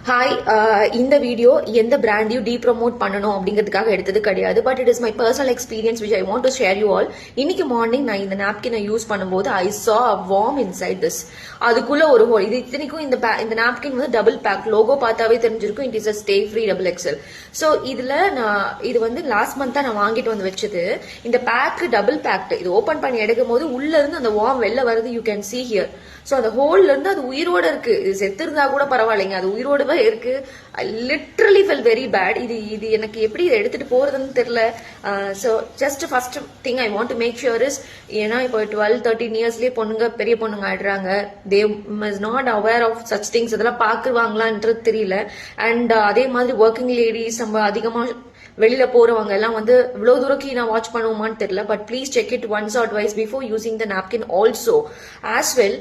Hi, இந்த video எந்த பிராண்டையும் டீப்ரமோட் பண்ணணும் அப்படிங்கிறதுக்காக எடுத்தது கிடையாது. But it is my personal experience which I want to share you all. இன்னைக்கு மார்னிங் நான் இந்த நாப்கினை யூஸ் பண்ணும்போது ஐ சா அ வார்ம் இன்சைட் திஸ். அதுக்குள்ள ஒரு ஹோல். இது இத்தனைக்கும் இந்த நாப்கின் வந்து டபுள் பேக். லோகோ பார்த்தாவே தெரிஞ்சிருக்கும். It is a Stayfree double excel. So இது வந்து லாஸ்ட் மந்த் நான் வாங்கிட்டு வந்து வச்சது. இந்த பேக் டபுள் பேக்டு. இது ஓபன் பண்ணி எடுக்கும் போது உள்ள இருந்து அந்த வார்ம் வெளில வருது. You can see here. So அந்த ஹோல்ல இருந்து அது உயிரோட இருக்கு. இது செத்து இருந்தா கூட பரவாயில்லைங்க, அது உயிரோட இருக்கு. I literally fell very bad. இது எனக்கு எப்படி இதை எடுத்துட்டு போறதுன்னு தெரியல. So just first thing I want to make sure is, ஏன்னா இப்போ 12-13 இயர்ஸ்லயே பொண்ணுங்க பெரிய பொண்ணுங்க ஆயிடுறாங்க. They is not aware of such things. அதெல்லாம் பாக்குவாங்களான்றது தெரியல. அண்ட் அதே மாதிரி ஒர்க்கிங் லேடிஸ் நம்ம அதிகமா வெளியில போறவங்க எல்லாம் வந்து இவ்வளவு தூரம் கீழே வாட்ச் பண்ணுவோமான்னு தெரியல. But please check it once or twice before using the napkin also as well.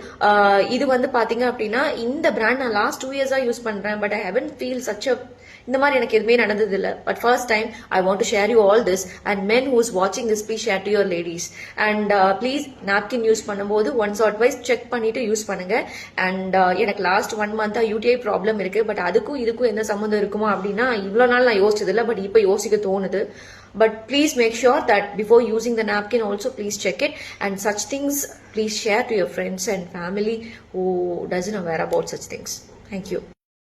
இது வந்து பாத்தீங்க அப்படின்னா இந்த பிராண்ட் நான் லாஸ்ட் 2 இயர்ஸா யூஸ் பண்றேன். But I haven't feel such a இந்த மாதிரி எனக்கு எதுவுமே நடந்தது இல்லை. But first time I want to share you all this. And men who's வாட்சிங் this please share to your ladies. And please napkin use பண்ணும்போது ஒன்ஸ் ஆர் ட்வைஸ் செக் பண்ணிட்டு use பண்ணுங்க. அண்ட் எனக்கு லாஸ்ட் 1 மந்த்தா யூடிஐ ப்ராப்ளம் இருக்கு. But அதுக்கும் இதுக்கும் என்ன சம்மந்தம் இருக்குமா அப்படின்னா இவ்வளவு நாள் நான் யோசிச்சது இல்லை. பட் இப்போ யோசிக்க தோணுது. But please make sure that before using the napkin also please check it, and such things please share to your friends and family who doesn't aware about such things. Thank you.